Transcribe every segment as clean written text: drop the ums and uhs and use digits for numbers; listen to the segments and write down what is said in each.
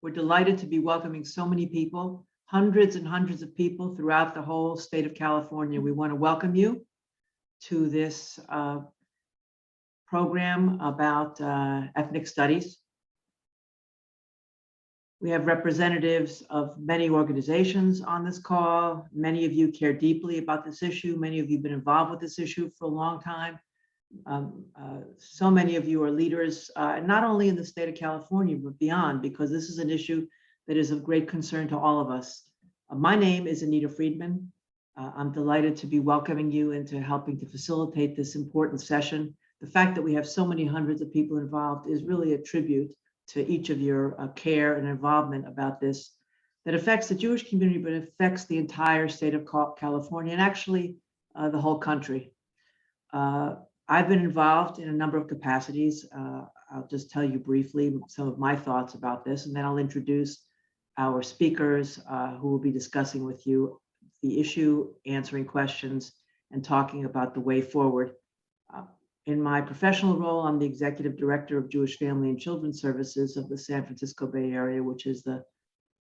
We're delighted to be welcoming so many people, hundreds and hundreds of people throughout the whole state of California. We want to welcome you to this program about ethnic studies. We have representatives of many organizations on this call. Many of you care deeply about this issue. Many of you have been involved with this issue for a long time. So many of you are leaders, not only in the state of California, but beyond, because this is an issue that is of great concern to all of us. My name is Anita Friedman. I'm delighted to be welcoming you into helping to facilitate this important session. The fact that we have so many hundreds of people involved is really a tribute to each of your care and involvement about this that affects the Jewish community, but affects the entire state of California and actually the whole country. I've been involved in a number of capacities. I'll just tell you briefly some of my thoughts about this, and then I'll introduce our speakers who will be discussing with you the issue, answering questions, and talking about the way forward. In my professional role, I'm the Executive Director of Jewish Family and Children's Services of the San Francisco Bay Area, which is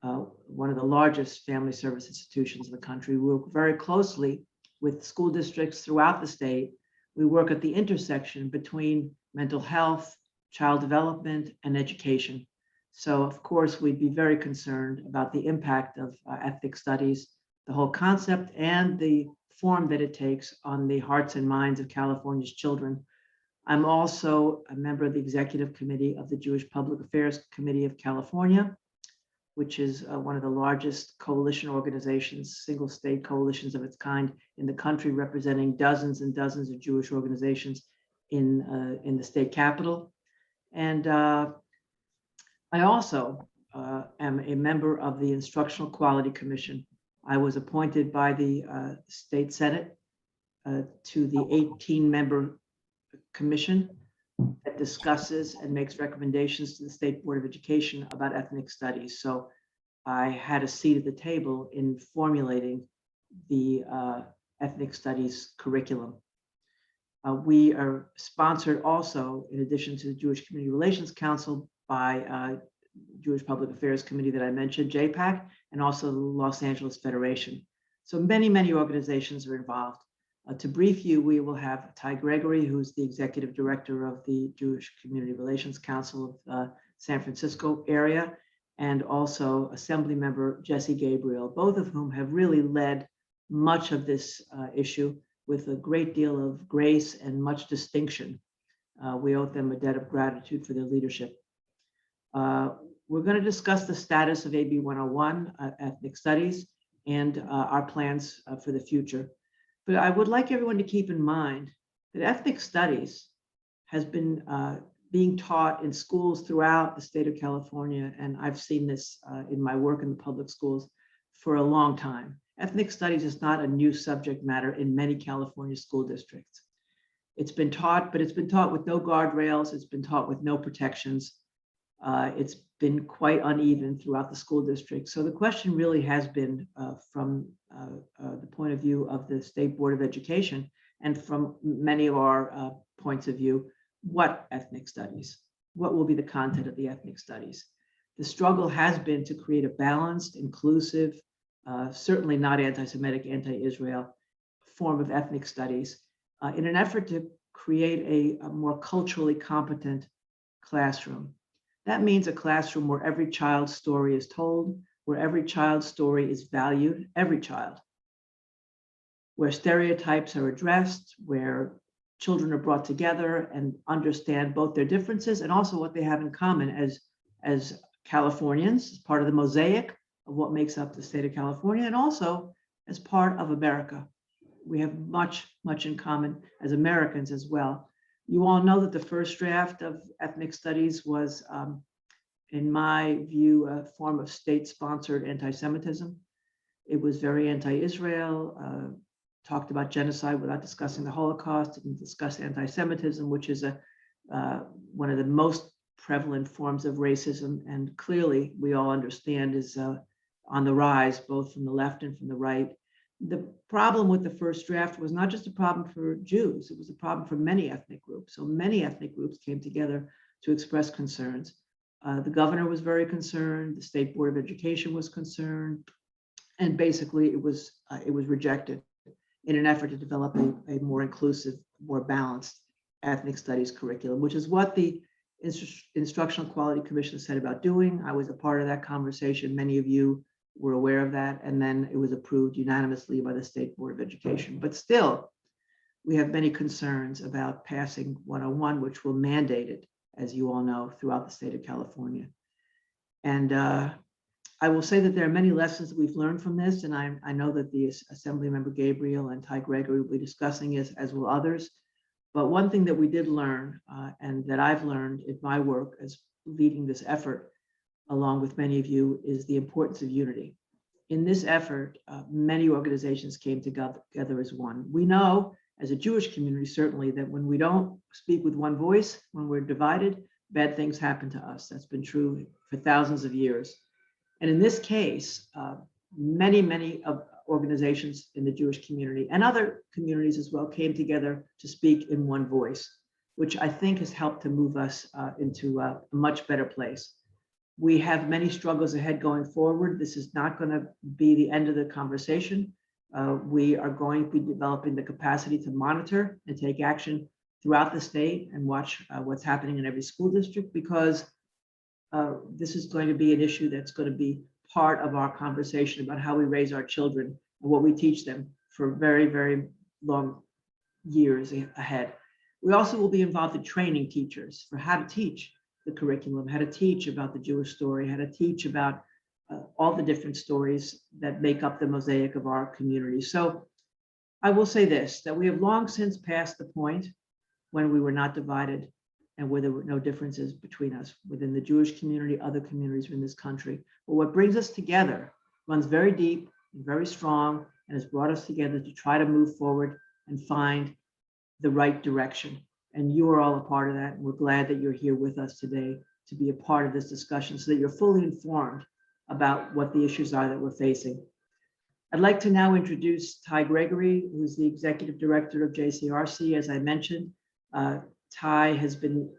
one of the largest family service institutions in the country. We work very closely with school districts throughout the state. We work at the intersection between mental health, child development, and education. So, of course, we'd be very concerned about the impact of ethnic studies, the whole concept, and the form that it takes on the hearts and minds of California's children. I'm also a member of the Executive Committee of the Jewish Public Affairs Committee of California, which is one of the largest coalition organizations, single state coalitions of its kind in the country, representing dozens and dozens of Jewish organizations in the state capital. And I also am a member of the Instructional Quality Commission. I was appointed by the State Senate to the 18-member commission that discusses and makes recommendations to the State Board of Education about ethnic studies. So I had a seat at the table in formulating the ethnic studies curriculum. We are sponsored also, in addition to the Jewish Community Relations Council, by Jewish Public Affairs Committee that I mentioned, JPAC, and also the Los Angeles Federation. So many, many organizations are involved. To brief you, we will have Ty Gregory, who's the Executive Director of the Jewish Community Relations Council of San Francisco area, and also Assemblymember Jesse Gabriel, both of whom have really led much of this issue with a great deal of grace and much distinction. We owe them a debt of gratitude for their leadership. We're going to discuss the status of AB 101, ethnic studies, and our plans for the future. But I would like everyone to keep in mind that ethnic studies has been being taught in schools throughout the state of California, and I've seen this in my work in the public schools for a long time. Ethnic studies is not a new subject matter in many California school districts. It's been taught, but it's been taught with no guardrails. It's been taught with no protections. It's been quite uneven throughout the school district. So the question really has been from the point of view of the State Board of Education and from many of our points of view, what ethnic studies? What will be the content of the ethnic studies? The struggle has been to create a balanced, inclusive, certainly not anti-Semitic, anti-Israel form of ethnic studies in an effort to create a more culturally competent classroom. That means a classroom where every child's story is told, where every child's story is valued, every child, where stereotypes are addressed, where children are brought together and understand both their differences and also what they have in common as Californians, as part of the mosaic of what makes up the state of California, and also as part of America. We have much, much in common as Americans as well. You all know that the first draft of ethnic studies was, in my view, a form of state-sponsored anti-Semitism. It was very anti-Israel, talked about genocide without discussing the Holocaust, didn't discuss anti-Semitism, which is one of the most prevalent forms of racism, and clearly we all understand is on the rise, both from the left and from the right. The problem with the first draft was not just a problem for Jews, it was a problem for many ethnic groups. So many ethnic groups came together to express concerns. The governor was very concerned. The State Board of Education was concerned, and basically it was rejected in an effort to develop a more inclusive, more balanced ethnic studies curriculum, which is what the Instructional Quality Commission set about doing. I was a part of that conversation. Many of you were aware of that, and then it was approved unanimously by the State Board of Education. But still, we have many concerns about passing 101, which will mandate it, as you all know, throughout the state of California. And I will say that there are many lessons that we've learned from this, and I know that the Assemblymember Gabriel and Gregory will be discussing it, as will others. But one thing that we did learn, and that I've learned in my work as leading this effort, along with many of you, is the importance of unity. In this effort, many organizations came together as one. We know, as a Jewish community, certainly, that when we don't speak with one voice, when we're divided, bad things happen to us. That's been true for thousands of years. And in this case, many organizations in the Jewish community and other communities as well came together to speak in one voice, which I think has helped to move us into a much better place. We have many struggles ahead going forward. This is not going to be the end of the conversation. We are going to be developing the capacity to monitor and take action throughout the state and watch what's happening in every school district, because this is going to be an issue that's going to be part of our conversation about how we raise our children and what we teach them for very, very long years ahead. We also will be involved in training teachers for how to teach the curriculum, how to teach about the Jewish story, how to teach about all the different stories that make up the mosaic of our community. So I will say this, that we have long since passed the point when we were not divided and where there were no differences between us within the Jewish community, other communities in this country. But what brings us together runs very deep and very strong, and has brought us together to try to move forward and find the right direction. And you are all a part of that. And we're glad that you're here with us today to be a part of this discussion so that you're fully informed about what the issues are that we're facing. I'd like to now introduce Gregory, who's the Executive Director of JCRC. As I mentioned, Ty has been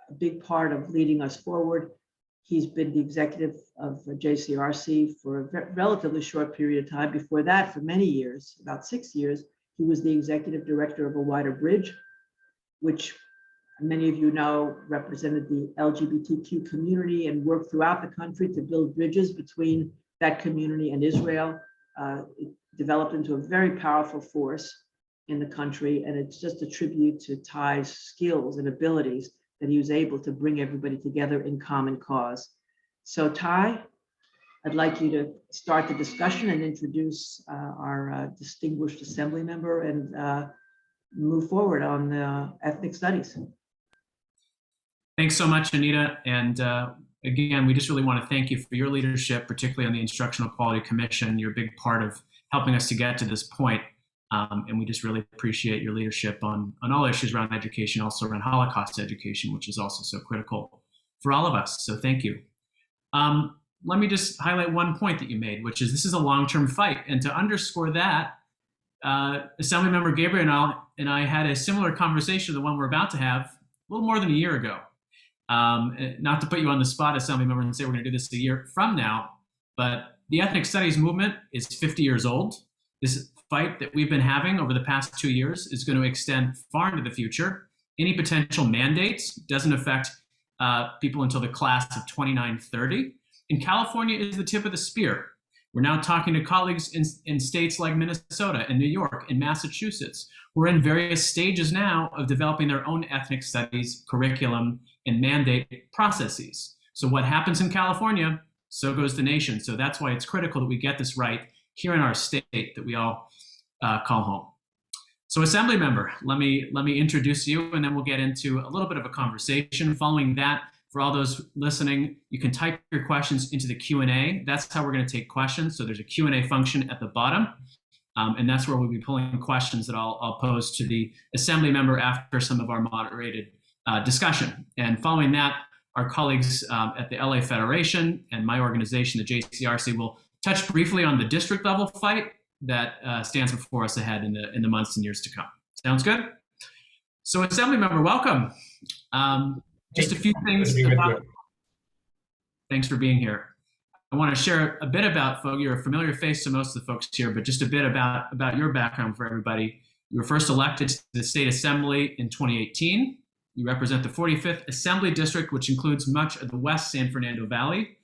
a big part of leading us forward. He's been the executive of JCRC for a relatively short period of time. Before that, for many years, about 6 years, he was the executive director of a wider bridge, which many of you know represented the LGBTQ community and worked throughout the country to build bridges between that community and Israel. It developed into a very powerful force in the country, and it's just a tribute to Ty's skills and abilities that he was able to bring everybody together in common cause. So Ty, I'd like you to start the discussion and introduce our distinguished assembly member and move forward on ethnic studies. Thanks so much, Anita. And again, we just really want to thank you for your leadership, particularly on the Instructional Quality Commission. You're a big part of helping us to get to this point. And we just really appreciate your leadership on all issues around education, also around Holocaust education, which is also so critical for all of us. So thank you. Let me just highlight one point that you made, which is this is a long-term fight. And to underscore that, Assemblymember Gabriel and I had a similar conversation to the one we're about to have a little more than a year ago. Not to put you on the spot, Assemblymember, and say we're going to do this a year from now, but the ethnic studies movement is 50 years old. This fight that we've been having over the past 2 years is going to extend far into the future. Any potential mandates doesn't affect people until the class of 2930. And California is the tip of the spear. We're now talking to colleagues in states like Minnesota and New York and Massachusetts, who are in various stages now of developing their own ethnic studies curriculum and mandate processes. So what happens in California, so goes the nation. So that's why it's critical that we get this right here in our state that we all call home. So Assembly Member, let me introduce you, and then we'll get into a little bit of a conversation. Following that, for all those listening, you can type your questions into the Q&A. That's how we're going to take questions. So there's a Q&A function at the bottom, and that's where we'll be pulling questions that I'll pose to the Assembly Member after some of our moderated discussion. And following that, our colleagues at the LA Federation and my organization, the JCRC, will touch briefly on the district level fight that stands before us ahead in the months and years to come. Sounds good? So Assembly Member, welcome. Just a few things Thanks for being here. I want to share a bit about, you're a familiar face to most of the folks here, but just a bit about your background for everybody. You were first elected to the State Assembly in 2018. You represent the 45th Assembly District, which includes much of the West San Fernando Valley.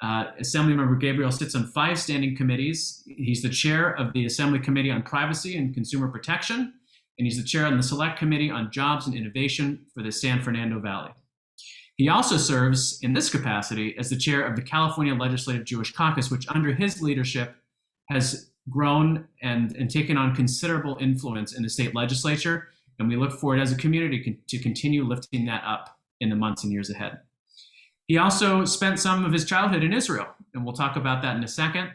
Assemblymember Gabriel sits on 5 standing committees. He's the chair of the Assembly Committee on Privacy and Consumer Protection, and he's the chair on the Select Committee on Jobs and Innovation for the San Fernando Valley. He also serves in this capacity as the chair of the California Legislative Jewish Caucus, which under his leadership has grown and taken on considerable influence in the state legislature. And we look forward as a community to continue lifting that up in the months and years ahead. He also spent some of his childhood in Israel, and we'll talk about that in a second.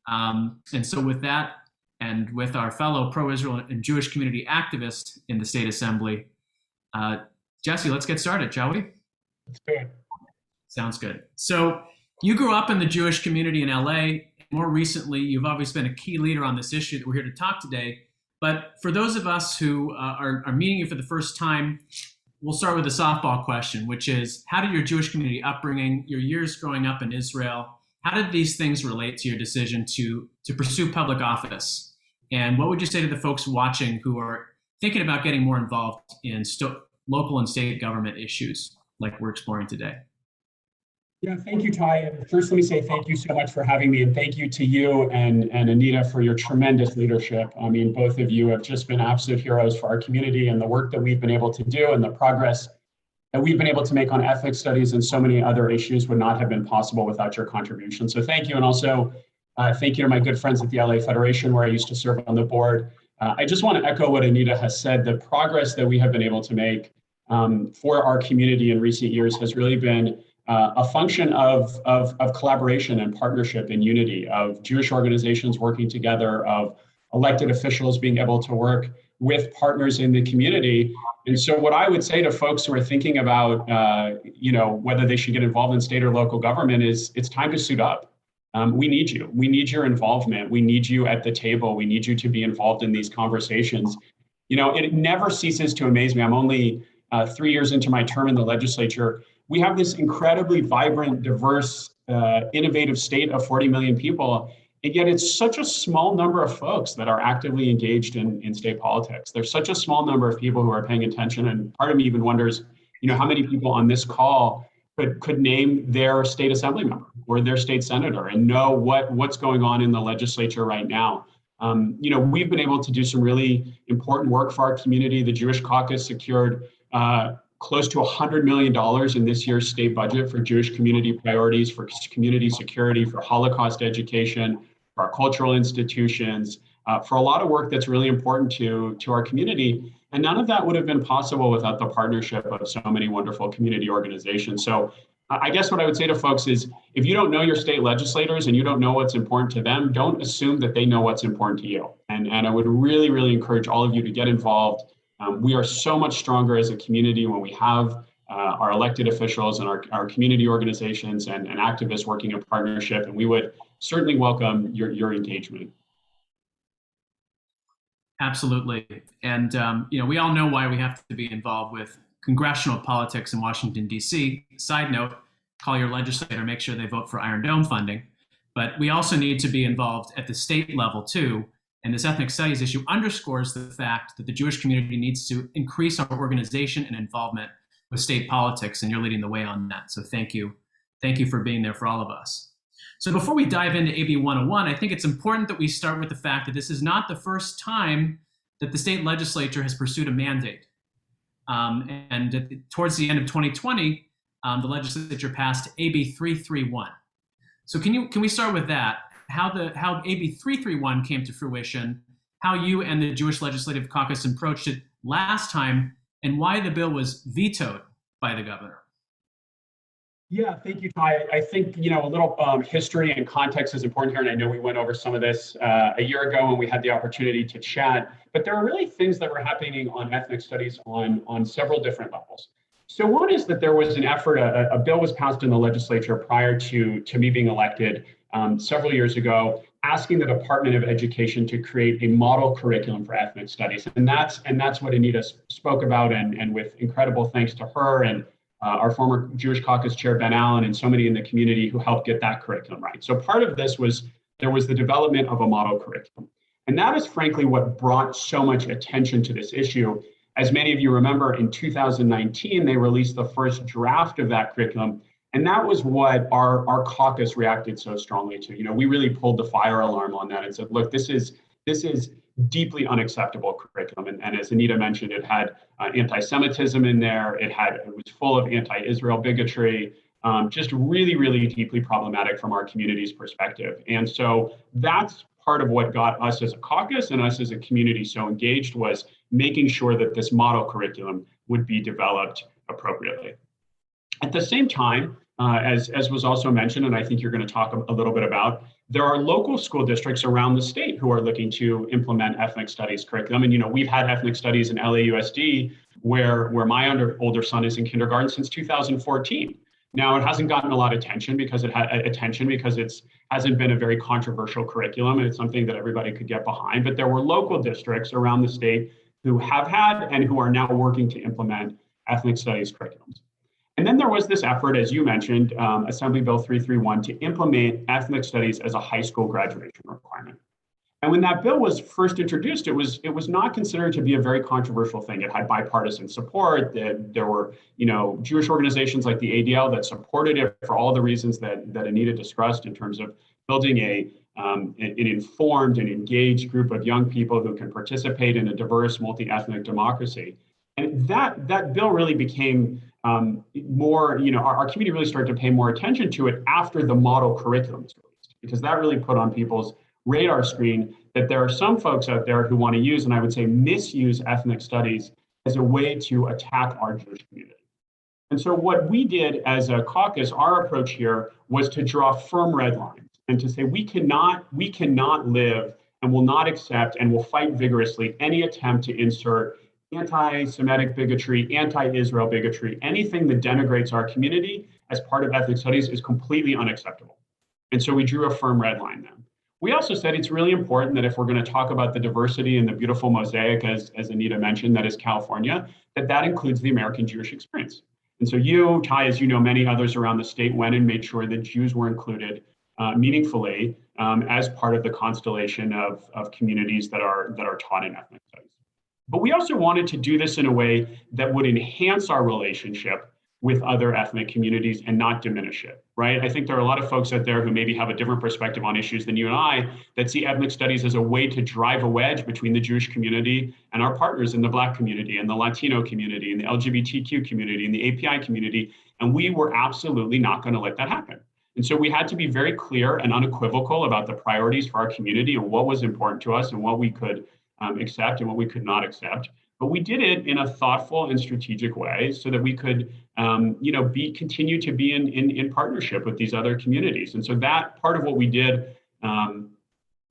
And so with that, and with our fellow pro-Israel and Jewish community activist in the State Assembly, Jesse, let's get started, shall we? Let's do it. Sounds good. So you grew up in the Jewish community in LA. More recently, you've obviously been a key leader on this issue that we're here to talk today. But for those of us who are meeting you for the first time, we'll start with a softball question, which is, how did your Jewish community upbringing, your years growing up in Israel, how did these things relate to your decision to pursue public office? And what would you say to the folks watching who are thinking about getting more involved in local and state government issues like we're exploring today? Yeah, thank you, Ty. And first, let me say thank you so much for having me, and thank you to you and Anita for your tremendous leadership. I mean, both of you have just been absolute heroes for our community and the work that we've been able to do, and the progress that we've been able to make on ethics studies and so many other issues would not have been possible without your contribution. So thank you. And also thank you to my good friends at the LA Federation, where I used to serve on the board. I just want to echo what Anita has said. The progress that we have been able to make for our community in recent years has really been a function of collaboration and partnership and unity, of Jewish organizations working together, of elected officials being able to work with partners in the community. And so what I would say to folks who are thinking about, whether they should get involved in state or local government is it's time to suit up. We need you. We need your involvement. We need you at the table. We need you to be involved in these conversations. You know, it never ceases to amaze me. I'm only 3 years into my term in the legislature. We have this incredibly vibrant, diverse, innovative state of 40 million people, and yet it's such a small number of folks that are actively engaged in state politics. There's such a small number of people who are paying attention, and part of me even wonders, how many people on this call could name their state assembly member or their state senator and know what's going on in the legislature right now. We've been able to do some really important work for our community. The Jewish Caucus secured close to $100 million in this year's state budget for Jewish community priorities, for community security, for Holocaust education, for our cultural institutions, for a lot of work that's really important to our community. And none of that would have been possible without the partnership of so many wonderful community organizations. So I guess what I would say to folks is, if you don't know your state legislators and you don't know what's important to them, don't assume that they know what's important to you. And I would really, really encourage all of you to get involved. We are so much stronger as a community when we have our elected officials and our community organizations and activists working in partnership, and we would certainly welcome your engagement. Absolutely. And, we all know why we have to be involved with congressional politics in Washington, D.C. Side note, call your legislator, make sure they vote for Iron Dome funding. But we also need to be involved at the state level, too. And this ethnic studies issue underscores the fact that the Jewish community needs to increase our organization and involvement with state politics, and you're leading the way on that. So thank you. Thank you for being there for all of us. So before we dive into AB 101, I think it's important that we start with the fact that this is not the first time that the state legislature has pursued a mandate. And towards the end of 2020, the legislature passed AB 331. So can we start with that? How AB 331 came to fruition, how you and the Jewish Legislative Caucus approached it last time, and why the bill was vetoed by the governor. Yeah, thank you, Ty. I think, a little history and context is important here, and I know we went over some of this a year ago when we had the opportunity to chat, but there are really things that were happening on ethnic studies on several different levels. So one is that there was an effort, a bill was passed in the legislature prior to me being elected several years ago, asking the Department of Education to create a model curriculum for ethnic studies. And that's what Anita spoke about, and with incredible thanks to her and our former Jewish Caucus chair, Ben Allen, and so many in the community who helped get that curriculum right. So part of this was there was the development of a model curriculum. And that is frankly what brought so much attention to this issue. As many of you remember, in 2019, they released the first draft of that curriculum. And that was what our caucus reacted so strongly to. You know, we really pulled the fire alarm on that and said, look, this is deeply unacceptable curriculum. And as Anita mentioned, it had anti-Semitism in there. It was full of anti-Israel bigotry, just really, really deeply problematic from our community's perspective. And so that's part of what got us as a caucus and us as a community so engaged, was making sure that this model curriculum would be developed appropriately. At the same time, as was also mentioned, and I think you're going to talk a little bit about, there are local school districts around the state who are looking to implement ethnic studies curriculum. And, you know, we've had ethnic studies in LAUSD where my older son is in kindergarten since 2014. Now, it hasn't gotten a lot of attention because it hasn't been a very controversial curriculum, and it's something that everybody could get behind. But there were local districts around the state who have had and who are now working to implement ethnic studies curriculums. And then there was this effort, as you mentioned, Assembly Bill 331, to implement ethnic studies as a high school graduation requirement. And when that bill was first introduced, it was not considered to be a very controversial thing. It had bipartisan support. There were, you know, Jewish organizations like the ADL that supported it for all the reasons that Anita discussed in terms of building an informed and engaged group of young people who can participate in a diverse, multi-ethnic democracy. And that bill really became more, you know, our community really started to pay more attention to it after the model curriculum was released, because that really put on people's radar screen that there are some folks out there who want to use, and I would say misuse, ethnic studies as a way to attack our Jewish community. And so what we did as a caucus, our approach here was to draw firm red lines and to say we cannot live and will not accept and will fight vigorously any attempt to insert anti-Semitic bigotry, anti-Israel bigotry, anything that denigrates our community as part of ethnic studies is completely unacceptable. And so we drew a firm red line then. We also said it's really important that if we're going to talk about the diversity and the beautiful mosaic, as Anita mentioned, that is California, that includes the American Jewish experience. And so you, Ty, as you know, many others around the state went and made sure that Jews were included meaningfully as part of the constellation of communities that are taught in ethnic studies. But we also wanted to do this in a way that would enhance our relationship with other ethnic communities and not diminish it, right? I think there are a lot of folks out there who maybe have a different perspective on issues than you and I that see ethnic studies as a way to drive a wedge between the Jewish community and our partners in the Black community and the Latino community and the LGBTQ community and the API community. And we were absolutely not going to let that happen. And so we had to be very clear and unequivocal about the priorities for our community and what was important to us and what we could accept and what we could not accept. But we did it in a thoughtful and strategic way so that we could, continue to be in partnership with these other communities. And so that part of what we did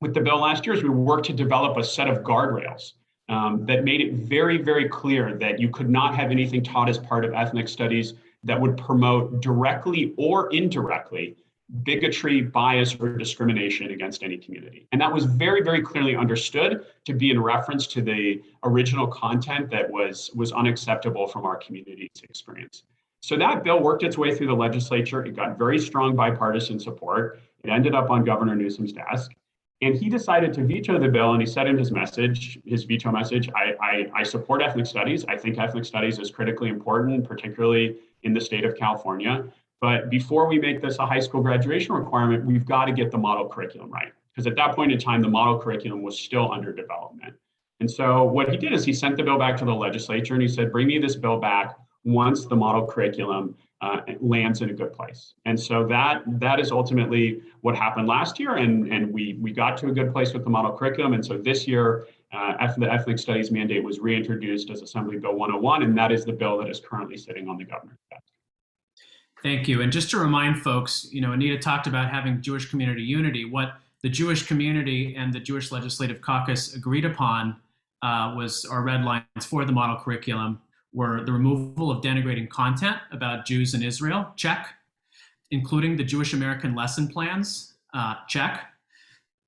with the bill last year is we worked to develop a set of guardrails that made it very, very clear that you could not have anything taught as part of ethnic studies that would promote directly or indirectly bigotry, bias, or discrimination against any community. And that was very, very clearly understood to be in reference to the original content that was unacceptable from our community's experience. So that bill worked its way through the legislature. It got very strong bipartisan support. It ended up on Governor Newsom's desk. And he decided to veto the bill, and he said in his veto message, I support ethnic studies. I think ethnic studies is critically important, particularly in the state of California. But before we make this a high school graduation requirement, we've got to get the model curriculum right. Because at that point in time, the model curriculum was still under development. And so what he did is he sent the bill back to the legislature and he said, bring me this bill back once the model curriculum lands in a good place. And so that is ultimately what happened last year. And we got to a good place with the model curriculum. And so this year, the ethnic studies mandate was reintroduced as Assembly Bill 101. And that is the bill that is currently sitting on the governor's desk. Thank you. And just to remind folks, Anita talked about having Jewish community unity. What the Jewish community and the Jewish Legislative Caucus agreed upon was our red lines for the model curriculum were the removal of denigrating content about Jews in Israel, check, including the Jewish American lesson plans, check,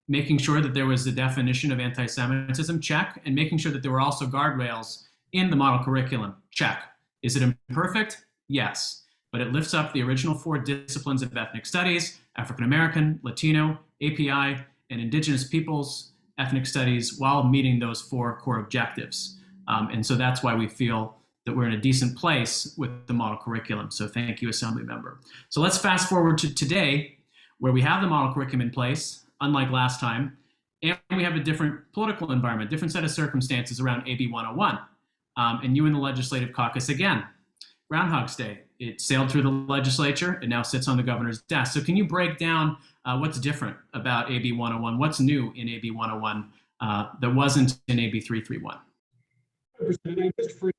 making sure that there was the definition of anti-Semitism, check, and making sure that there were also guardrails in the model curriculum, check. Is it imperfect? Yes, but it lifts up the original 4 disciplines of ethnic studies, African American, Latino, API, and Indigenous peoples ethnic studies while meeting those 4 core objectives. And so that's why we feel that we're in a decent place with the model curriculum. So thank you, Assemblymember. So let's fast forward to today, where we have the model curriculum in place, unlike last time, and we have a different political environment, different set of circumstances around AB 101. And you in the Legislative Caucus, again, Groundhog's Day. It sailed through the legislature. It now sits on the governor's desk. So can you break down what's different about AB 101? What's new in AB 101 that wasn't in AB 331? And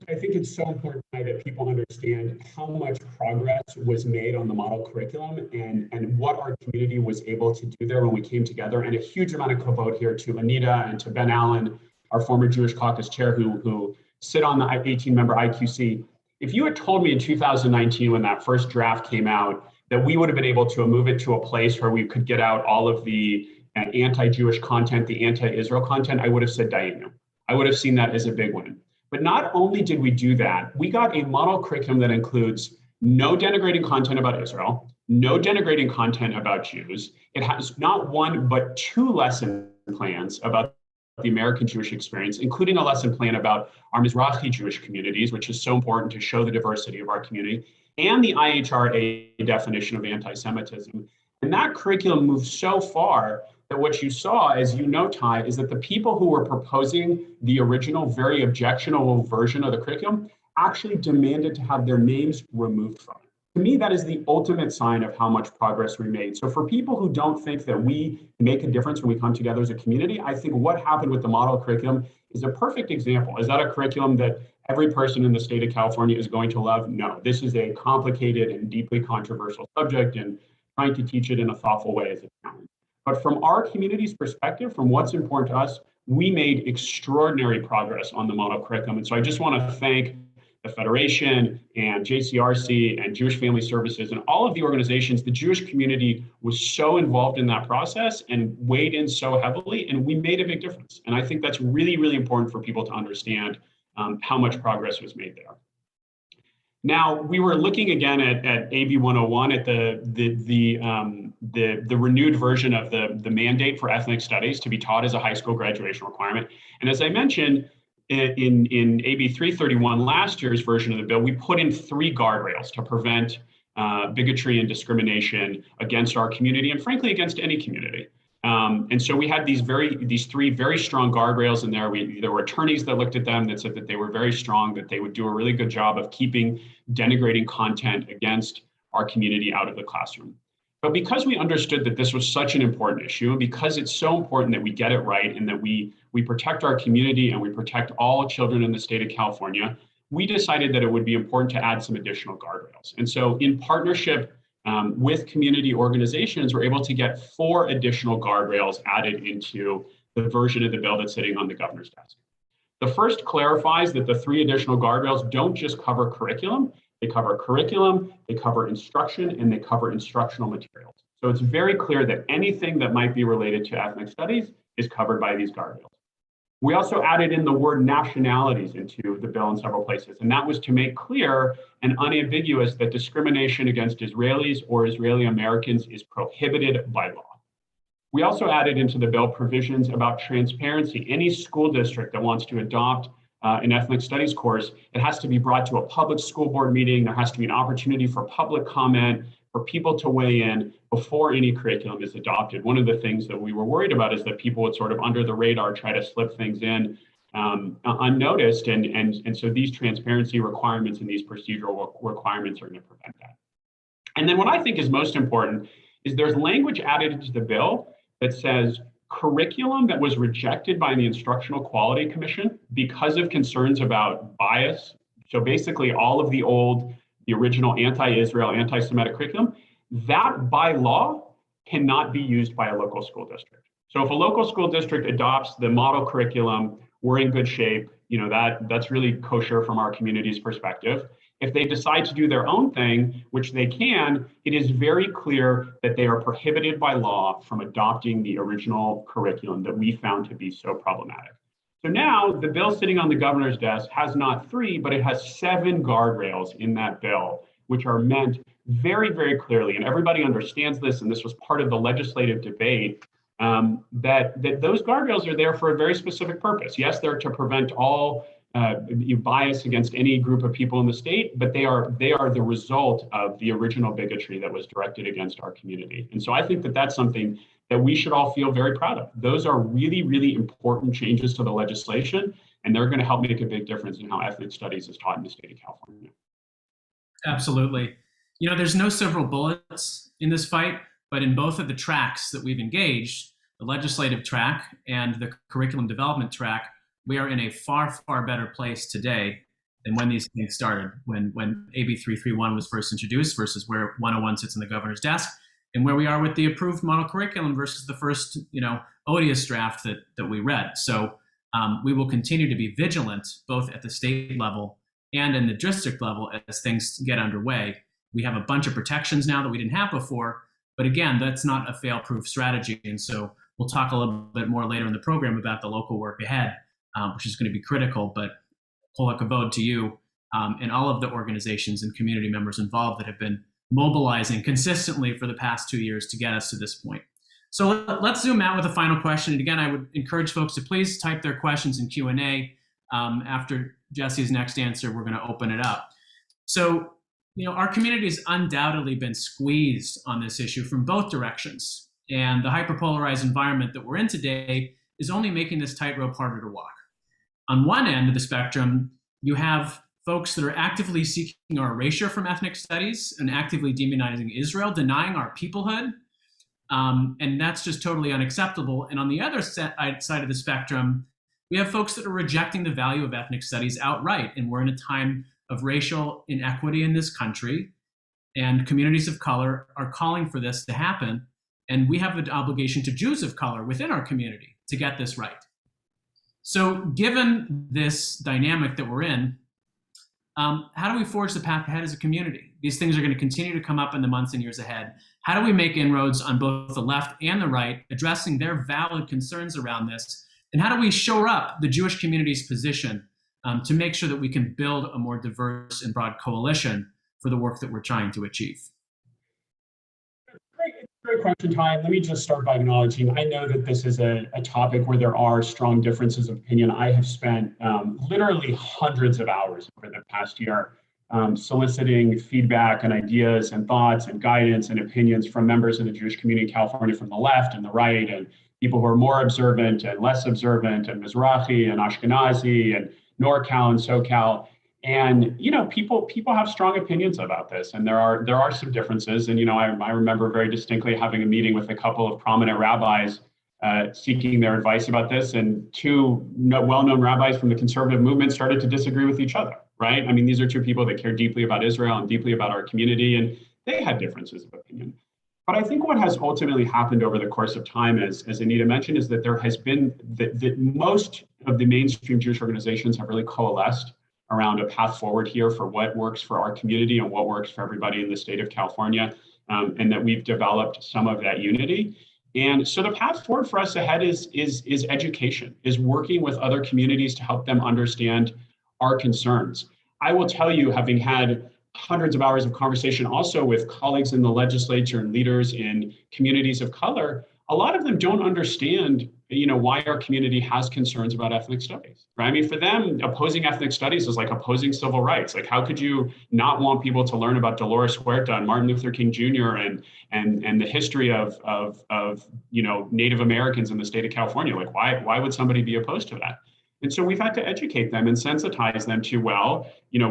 I think it's so important that people understand how much progress was made on the model curriculum and what our community was able to do there when we came together. And a huge amount of vote here to Anita and to Ben Allen, our former Jewish Caucus chair, who sit on the 18-member IQC. If you had told me in 2019, when that first draft came out, that we would have been able to move it to a place where we could get out all of the anti-Jewish content, the anti-Israel content, I would have said Dayenu. I would have seen that as a big win. But not only did we do that, we got a model curriculum that includes no denigrating content about Israel, no denigrating content about Jews. It has not 1, but 2 lesson plans about the American Jewish experience, including a lesson plan about our Mizrahi Jewish communities, which is so important to show the diversity of our community, and the IHRA definition of anti-Semitism. And that curriculum moved so far that what you saw, as you know, Ty, is that the people who were proposing the original, very objectionable version of the curriculum actually demanded to have their names removed from it. To me, that is the ultimate sign of how much progress we made. So for people who don't think that we make a difference when we come together as a community, I think what happened with the model curriculum is a perfect example. Is that a curriculum that every person in the state of California is going to love? No, this is a complicated and deeply controversial subject, and trying to teach it in a thoughtful way is a challenge. But from our community's perspective, from what's important to us, we made extraordinary progress on the model curriculum. And so I just want to thank the Federation and JCRC and Jewish Family Services and all of the organizations. The Jewish community was so involved in that process and weighed in so heavily, and we made a big difference. And I think that's really, really important for people to understand how much progress was made there. Now, we were looking again at AB 101, at the renewed version of the mandate for ethnic studies to be taught as a high school graduation requirement. And as I mentioned, in AB 331, last year's version of the bill, we put in 3 guardrails to prevent bigotry and discrimination against our community, and frankly, against any community. And so we had these 3 very strong guardrails in there. There were attorneys that looked at them that said that they were very strong, that they would do a really good job of keeping denigrating content against our community out of the classroom. But because we understood that this was such an important issue, and because it's so important that we get it right and that we protect our community and we protect all children in the state of California, we decided that it would be important to add some additional guardrails. And so in partnership with community organizations, we're able to get 4 additional guardrails added into the version of the bill that's sitting on the governor's desk. The first clarifies that the 3 additional guardrails don't just cover curriculum, they cover instruction, and they cover instructional materials. So it's very clear that anything that might be related to ethnic studies is covered by these guardrails. We also added in the word nationalities into the bill in several places, and that was to make clear and unambiguous that discrimination against Israelis or Israeli Americans is prohibited by law. We also added into the bill provisions about transparency. Any school district that wants to adopt an ethnic studies course, it has to be brought to a public school board meeting. There has to be an opportunity for public comment, for people to weigh in before any curriculum is adopted. One of the things that we were worried about is that people would sort of under the radar try to slip things in unnoticed. And so these transparency requirements and these procedural requirements are going to prevent that. And then what I think is most important is there's language added into the bill that says curriculum that was rejected by the Instructional Quality Commission because of concerns about bias. So basically all of the original anti-Israel, anti-Semitic curriculum, that by law cannot be used by a local school district. So if a local school district adopts the model curriculum, we're in good shape. That's really kosher from our community's perspective. If they decide to do their own thing, which they can, it is very clear that they are prohibited by law from adopting the original curriculum that we found to be so problematic. So now the bill sitting on the governor's desk has not 3, but it has 7 guardrails in that bill which are meant very, very clearly, and everybody understands this, and this was part of the legislative debate, that those guardrails are there for a very specific purpose. Yes, they're to prevent all bias against any group of people in the state, but they are the result of the original bigotry that was directed against our community. And so I think that that's something that we should all feel very proud of. Those are really, really important changes to the legislation, and they're going to help make a big difference in how ethnic studies is taught in the state of California. Absolutely. You know, there's no silver bullets in this fight, but in both of the tracks that we've engaged, the legislative track and the curriculum development track, we are in a far, far better place today than when these things started, when AB 331 was first introduced versus where 101 sits in the governor's desk, and where we are with the approved model curriculum versus the first, odious draft that we read. So we will continue to be vigilant, both at the state level and in the district level as things get underway. We have a bunch of protections now that we didn't have before, but again, that's not a fail-proof strategy. And so we'll talk a little bit more later in the program about the local work ahead, which is going to be critical. But kol hakavod to you and all of the organizations and community members involved that have been mobilizing consistently for the past 2 years to get us to this point. So let's zoom out with a final question. And again, I would encourage folks to please type their questions in Q&A. After Jesse's next answer, we're going to open it up. So, our community has undoubtedly been squeezed on this issue from both directions. And the hyperpolarized environment that we're in today is only making this tightrope harder to walk. On one end of the spectrum, you have folks that are actively seeking our erasure from ethnic studies and actively demonizing Israel, denying our peoplehood. And that's just totally unacceptable. And on the other side of the spectrum, we have folks that are rejecting the value of ethnic studies outright. And we're in a time of racial inequity in this country, and communities of color are calling for this to happen. And we have an obligation to Jews of color within our community to get this right. So given this dynamic that we're in, how do we forge the path ahead as a community? These things are going to continue to come up in the months and years ahead. How do we make inroads on both the left and the right, addressing their valid concerns around this? And how do we shore up the Jewish community's position to make sure that we can build a more diverse and broad coalition for the work that we're trying to achieve? Great question, Ty. Let me just start by acknowledging, I know that this is a topic where there are strong differences of opinion. I have spent literally hundreds of hours over the past year soliciting feedback and ideas and thoughts and guidance and opinions from members of the Jewish community in California from the left and the right, and people who are more observant and less observant, and Mizrahi and Ashkenazi and NorCal and SoCal. And people have strong opinions about this, and there are some differences. And I remember very distinctly having a meeting with a couple of prominent rabbis seeking their advice about this, and two well-known rabbis from the conservative movement started to disagree with each other. Right? I mean, these are two people that care deeply about Israel and deeply about our community, and they had differences of opinion. But I think what has ultimately happened over the course of time, as Anita mentioned, is that there has been that most of the mainstream Jewish organizations have really coalesced around a path forward here for what works for our community and what works for everybody in the state of California, and that we've developed some of that unity. And so the path forward for us ahead is education, is working with other communities to help them understand our concerns. I will tell you, having had hundreds of hours of conversation also with colleagues in the legislature and leaders in communities of color, a lot of them don't understand, why our community has concerns about ethnic studies, right? I mean, for them, opposing ethnic studies is like opposing civil rights. Like, how could you not want people to learn about Dolores Huerta and Martin Luther King Jr. and the history of Native Americans in the state of California? Like, why would somebody be opposed to that? And so we've had to educate them and sensitize them to,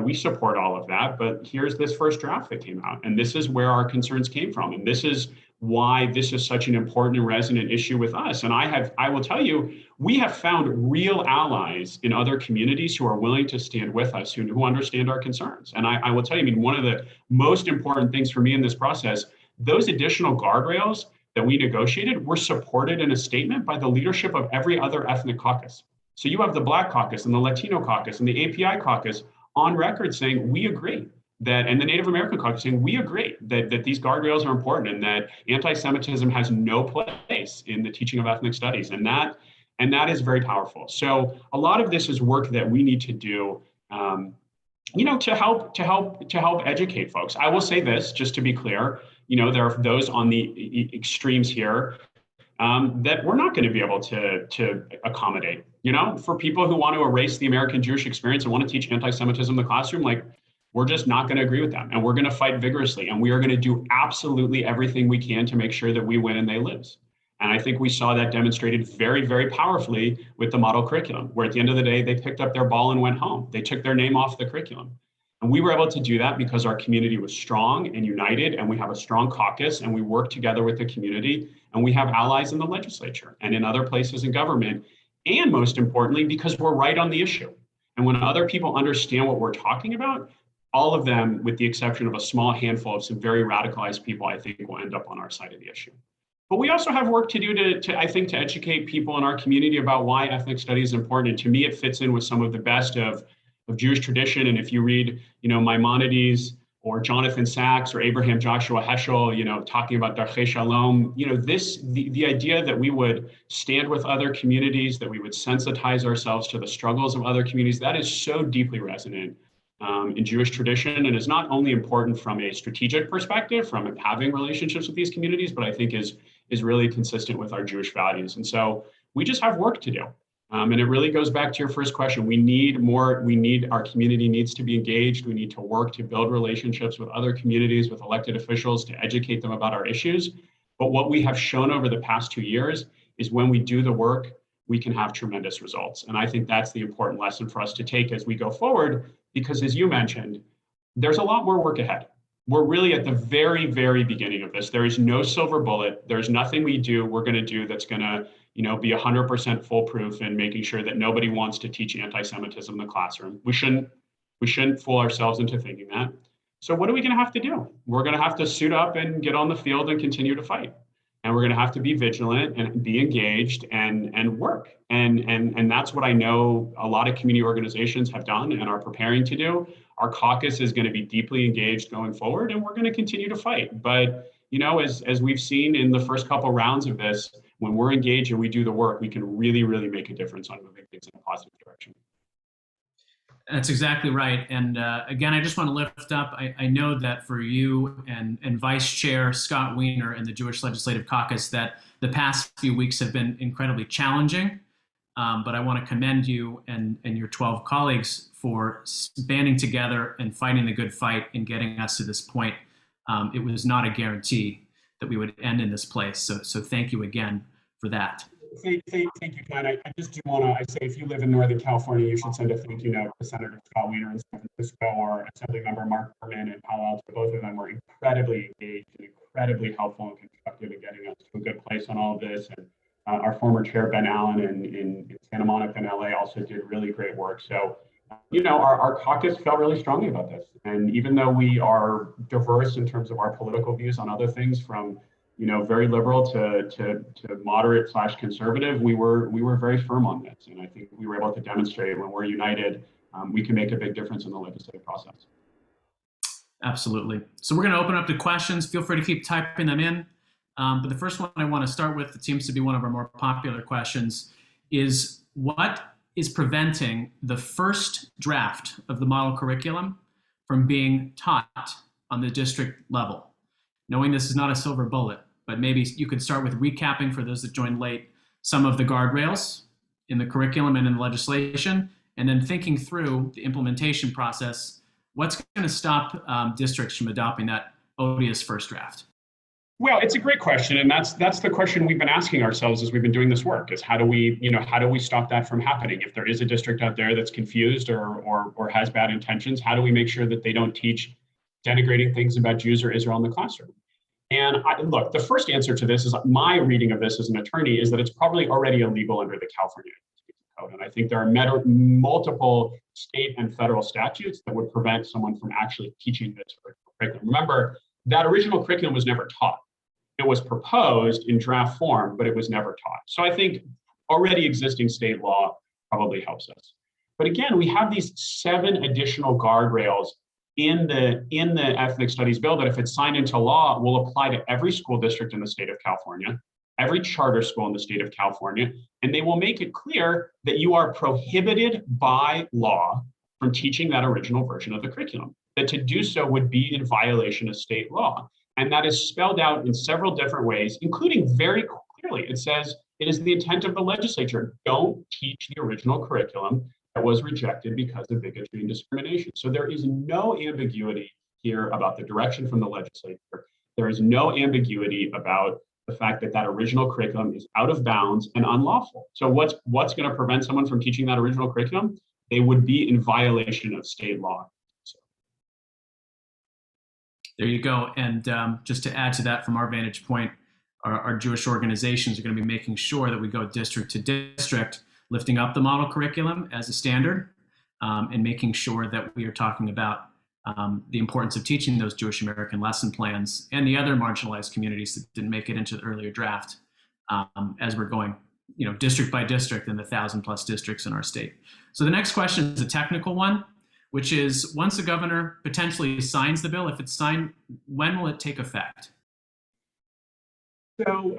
we support all of that, but here's this first draft that came out, and this is where our concerns came from, and this is why this is such an important and resonant issue with us. And I will tell you, we have found real allies in other communities who are willing to stand with us, who understand our concerns. And I will tell you, one of the most important things for me in this process, those additional guardrails that we negotiated were supported in a statement by the leadership of every other ethnic caucus. So you have the Black Caucus and the Latino Caucus and the API Caucus on record saying, we agree that, and the Native American Caucus saying, we agree that these guardrails are important and that anti-Semitism has no place in the teaching of ethnic studies. And that is very powerful. So a lot of this is work that we need to do to help educate folks. I will say this, just to be clear, there are those on the extremes here that we're not going to be able to accommodate. For people who want to erase the American Jewish experience and want to teach anti-Semitism in the classroom, we're just not going to agree with them, and we're going to fight vigorously, and we are going to do absolutely everything we can to make sure that we win and they lose. And I think we saw that demonstrated very, very powerfully with the model curriculum, where at the end of the day, they picked up their ball and went home. They took their name off the curriculum. And we were able to do that because our community was strong and united, and we have a strong caucus, and we work together with the community, and we have allies in the legislature and in other places in government. And most importantly, because we're right on the issue. And when other people understand what we're talking about, all of them, with the exception of a small handful of some very radicalized people, I think will end up on our side of the issue. But we also have work to do to educate people in our community about why ethnic studies is important. And to me, it fits in with some of the best of Jewish tradition. And if you read, Maimonides or Jonathan Sachs or Abraham Joshua Heschel, talking about Darchei Shalom, the idea that we would stand with other communities, that we would sensitize ourselves to the struggles of other communities, that is so deeply resonant in Jewish tradition, and is not only important from a strategic perspective, from having relationships with these communities, but I think is really consistent with our Jewish values. And so we just have work to do. And it really goes back to your first question. Our community needs to be engaged. We need to work to build relationships with other communities, with elected officials, to educate them about our issues. But what we have shown over the past 2 years is when we do the work, we can have tremendous results. And I think that's the important lesson for us to take as we go forward, because as you mentioned, there's a lot more work ahead. We're really at the very, very beginning of this. There is no silver bullet. There's nothing we're going to do that's going to, be 100% foolproof in making sure that nobody wants to teach anti-Semitism in the classroom. We shouldn't fool ourselves into thinking that. So what are we going to have to do? We're going to have to suit up and get on the field and continue to fight. And we're going to have to be vigilant and be engaged and work. And that's what I know a lot of community organizations have done and are preparing to do. Our caucus is going to be deeply engaged going forward, and we're going to continue to fight. But, as we've seen in the first couple rounds of this, when we're engaged and we do the work, we can really, really make a difference on moving things in a positive direction. That's exactly right. And again, I just want to lift up, I know that for you and Vice Chair Scott Wiener and the Jewish Legislative Caucus, that the past few weeks have been incredibly challenging. But I want to commend you and your 12 colleagues for banding together and fighting the good fight and getting us to this point. It was not a guarantee that we would end in this place. So thank you again for that. Thank you, Ken. I just do want to say, if you live in Northern California, you should send a thank you note to Senator Scott Wiener in San Francisco or Assemblymember Mark Berman in Palo Alto. Both of them were incredibly engaged and incredibly helpful and constructive in getting us to a good place on all of this. And our former chair, Ben Allen, in Santa Monica and LA also did really great work. So, our caucus felt really strongly about this. And even though we are diverse in terms of our political views on other things, from very liberal to moderate / conservative, we were very firm on this. And I think we were able to demonstrate when we're united, we can make a big difference in the legislative process. Absolutely. So we're going to open up to questions. Feel free to keep typing them in. But the first one I want to start with, it seems to be one of our more popular questions, is what is preventing the first draft of the model curriculum from being taught on the district level? Knowing this is not a silver bullet, but maybe you could start with recapping, for those that joined late, some of the guardrails in the curriculum and in the legislation, and then thinking through the implementation process. What's going to stop districts from adopting that odious first draft? Well, it's a great question, and that's the question we've been asking ourselves as we've been doing this work: is how do we stop that from happening? If there is a district out there that's confused or has bad intentions, how do we make sure that they don't teach denigrating things about Jews or Israel in the classroom? And look, the first answer to this is, my reading of this as an attorney is that it's probably already illegal under the California Code. And I think there are multiple state and federal statutes that would prevent someone from actually teaching this curriculum. Remember, that original curriculum was never taught. It was proposed in draft form, but it was never taught. So I think already existing state law probably helps us. But again, we have these 7 additional guardrails in the ethnic studies bill that, if it's signed into law, will apply to every school district in the state of California, every charter school in the state of California, and they will make it clear that you are prohibited by law from teaching that original version of the curriculum, that to do so would be in violation of state law. And that is spelled out in several different ways, including very clearly, it says it is the intent of the legislature, don't teach the original curriculum that was rejected because of bigotry and discrimination. So there is no ambiguity here about the direction from the legislature. There is no ambiguity about the fact that that original curriculum is out of bounds and unlawful. So what's going to prevent someone from teaching that original curriculum? They would be in violation of state law. So. There you go. And just to add to that, from our vantage point, our Jewish organizations are going to be making sure that we go district to district, lifting up the model curriculum as a standard, and making sure that we are talking about the importance of teaching those Jewish American lesson plans and the other marginalized communities that didn't make it into the earlier draft, as we're going, district by district in the 1,000+ districts in our state. So the next question is a technical one, which is, once the governor potentially signs the bill, if it's signed, when will it take effect? So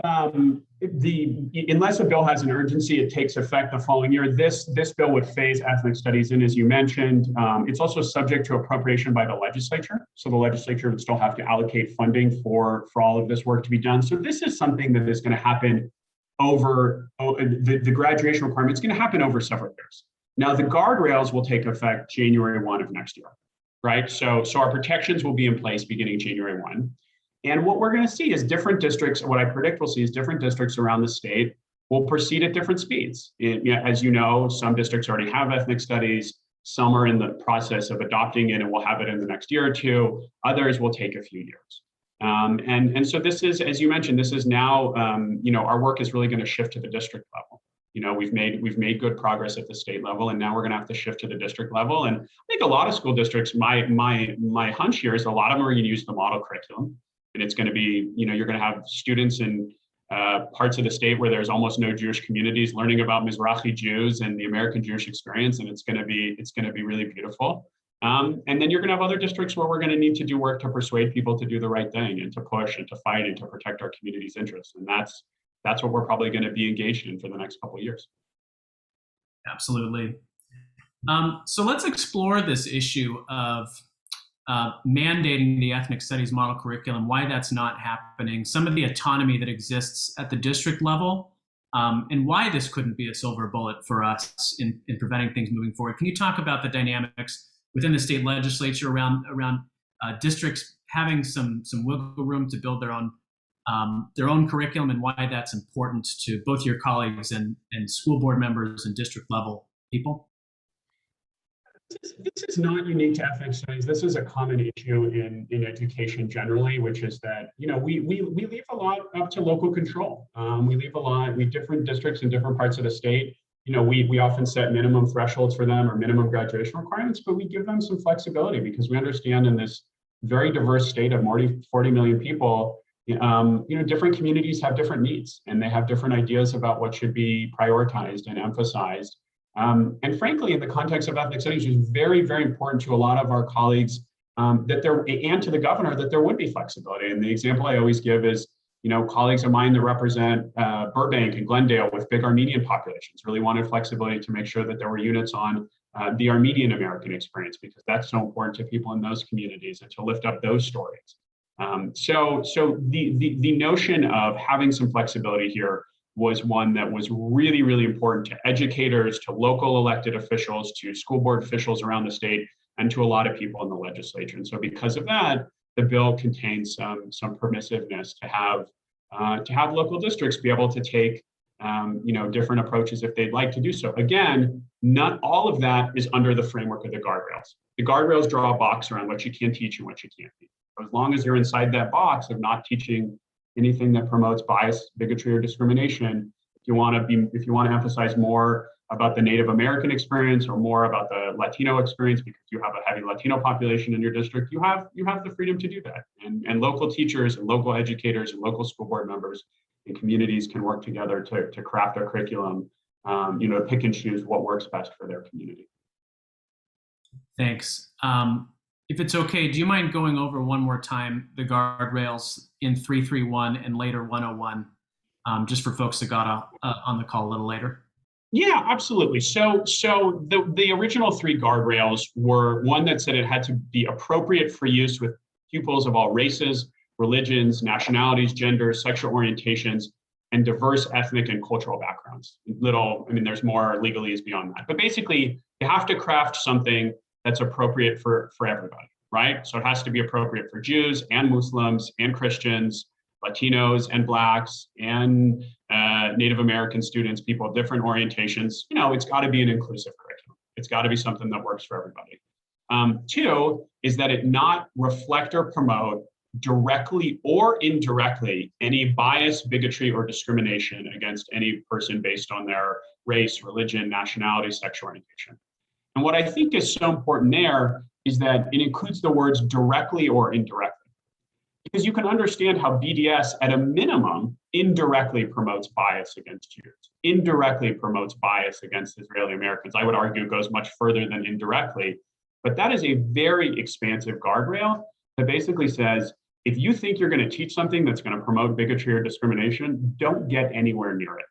unless a bill has an urgency, it takes effect the following year. This bill would phase ethnic studies in, as you mentioned. It's also subject to appropriation by the legislature. So the legislature would still have to allocate funding for all of this work to be done. So this is something that is going to happen over, the graduation requirement is going to happen over several years. Now, the guardrails will take effect January 1 of next year, right? So our protections will be in place beginning January 1. And what we're going to see is different districts, what I predict we'll see is different districts around the state will proceed at different speeds. As you know, some districts already have ethnic studies, some are in the process of adopting it and will have it in the next year or two, others will take a few years. And so this is, as you mentioned, this is now, our work is really going to shift to the district level. We've made good progress at the state level, and now we're going to have to shift to the district level. And I think a lot of school districts, my hunch here is a lot of them are going to use the model curriculum. And it's going to be, you're going to have students in parts of the state where there's almost no Jewish communities learning about Mizrahi Jews and the American Jewish experience, and it's going to be really beautiful. And then you're going to have other districts where we're going to need to do work to persuade people to do the right thing and to push and to fight and to protect our community's interests. And that's what we're probably going to be engaged in for the next couple of years. Absolutely. So let's explore this issue of mandating the ethnic studies model curriculum, why that's not happening, some of the autonomy that exists at the district level, and why this couldn't be a silver bullet for us in preventing things moving forward. Can you talk about the dynamics within the state legislature around districts having some wiggle room to build their own curriculum, and why that's important to both your colleagues and school board members and district level people? This is not unique to ethnic studies. This is a common issue in education generally, which is that, we leave a lot up to local control. We different districts in different parts of the state. We often set minimum thresholds for them or minimum graduation requirements, but we give them some flexibility because we understand in this very diverse state of more than 40 million people, different communities have different needs and they have different ideas about what should be prioritized and emphasized. And frankly, in the context of ethnic studies, it's very, very important to a lot of our colleagues and to the governor that there would be flexibility. And the example I always give is, colleagues of mine that represent Burbank and Glendale with big Armenian populations really wanted flexibility to make sure that there were units on the Armenian American experience, because that's so important to people in those communities and to lift up those stories. So the notion of having some flexibility here was one that was really, really important to educators, to local elected officials, to school board officials around the state, and to a lot of people in the legislature. And so because of that, the bill contains some permissiveness to have local districts be able to take different approaches if they'd like to do so. Again, not all of that is under the framework of the guardrails. The guardrails draw a box around what you can teach and what you can't teach. As long as you're inside that box of not teaching anything that promotes bias, bigotry, or discrimination, if you want to emphasize more about the Native American experience or more about the Latino experience, because you have a heavy Latino population in your district, you have the freedom to do that. And local teachers and local educators and local school board members and communities can work together to craft a curriculum, pick and choose what works best for their community. Thanks. If it's okay, do you mind going over one more time the guardrails in 331 and later 101, just for folks that got on the call a little later? Yeah, absolutely. So the original three guardrails were one that said it had to be appropriate for use with pupils of all races, religions, nationalities, genders, sexual orientations, and diverse ethnic and cultural backgrounds. There's more legalese beyond that. But basically, you have to craft something that's appropriate for everybody, right? So it has to be appropriate for Jews and Muslims and Christians, Latinos and Blacks and Native American students, people of different orientations. It's got to be an inclusive curriculum. It's got to be something that works for everybody. Two is that it not reflect or promote directly or indirectly any bias, bigotry, or discrimination against any person based on their race, religion, nationality, sexual orientation. And what I think is so important there is that it includes the words directly or indirectly. Because you can understand how BDS, at a minimum, indirectly promotes bias against Jews, indirectly promotes bias against Israeli Americans. I would argue goes much further than indirectly. But that is a very expansive guardrail that basically says, if you think you're going to teach something that's going to promote bigotry or discrimination, don't get anywhere near it.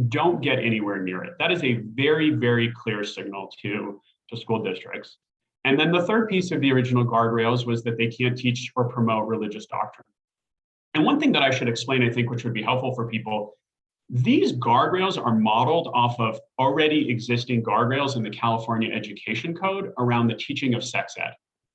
Don't get anywhere near it. That is a very, very clear signal to school districts. And then the third piece of the original guardrails was that they can't teach or promote religious doctrine. And one thing that I should explain, I think, which would be helpful for people, these guardrails are modeled off of already existing guardrails in the California Education Code around the teaching of sex ed,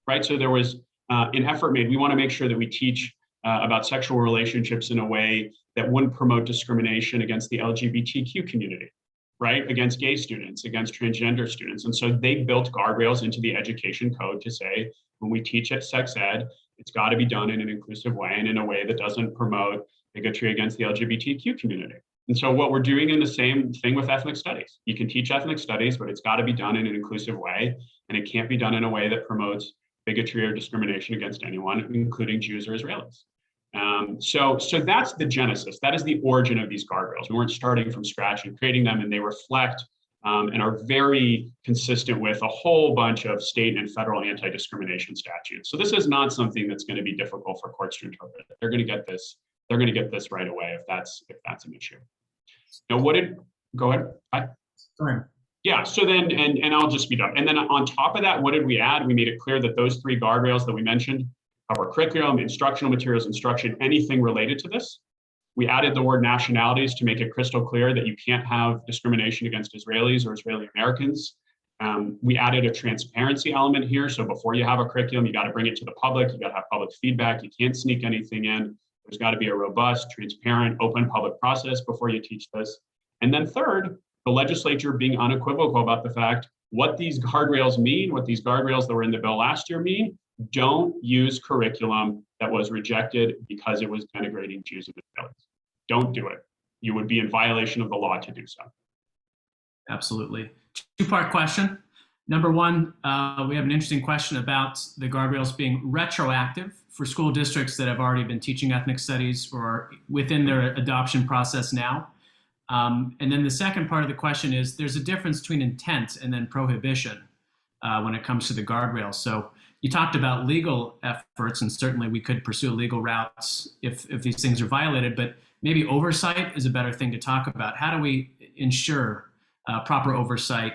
right? So there was an effort made. We want to make sure that we teach about sexual relationships in a way that wouldn't promote discrimination against the LGBTQ community, right? Against gay students, against transgender students. And so they built guardrails into the education code to say, when we teach at sex ed, it's got to be done in an inclusive way and in a way that doesn't promote bigotry against the LGBTQ community. And so what we're doing in the same thing with ethnic studies. You can teach ethnic studies, but it's got to be done in an inclusive way. And it can't be done in a way that promotes bigotry or discrimination against anyone, including Jews or Israelis. So that's the genesis. That is the origin of these guardrails. We weren't starting from scratch and creating them, and they reflect and are very consistent with a whole bunch of state and federal anti-discrimination statutes. So this is not something that's going to be difficult for courts to interpret. They're going to get this. They're going to get this right away if that's an issue. Now, go ahead. Go ahead. Yeah, so then, and I'll just speed up. And then on top of that, what did we add? We made it clear that those three guardrails that we mentioned cover curriculum, instructional materials, instruction, anything related to this. We added the word nationalities to make it crystal clear that you can't have discrimination against Israelis or Israeli Americans. We added a transparency element here. So before you have a curriculum, you got to bring it to the public. You got to have public feedback. You can't sneak anything in. There's got to be a robust, transparent, open public process before you teach this. And then third, the legislature being unequivocal about the fact what these guardrails mean, what these guardrails that were in the bill last year mean. Don't use curriculum that was rejected because it was denigrating Jews and Israelis. Don't do it. You would be in violation of the law to do so. Absolutely. Two-part question. Number one, we have an interesting question about the guardrails being retroactive for school districts that have already been teaching ethnic studies or are within their adoption process now. And then the second part of the question is, there's a difference between intent and then prohibition when it comes to the guardrails. So you talked about legal efforts, and certainly we could pursue legal routes if these things are violated, but maybe oversight is a better thing to talk about. How do we ensure proper oversight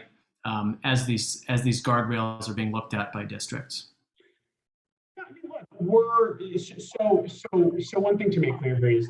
as these guardrails are being looked at by districts? Yeah, I mean, look, so one thing to make clear is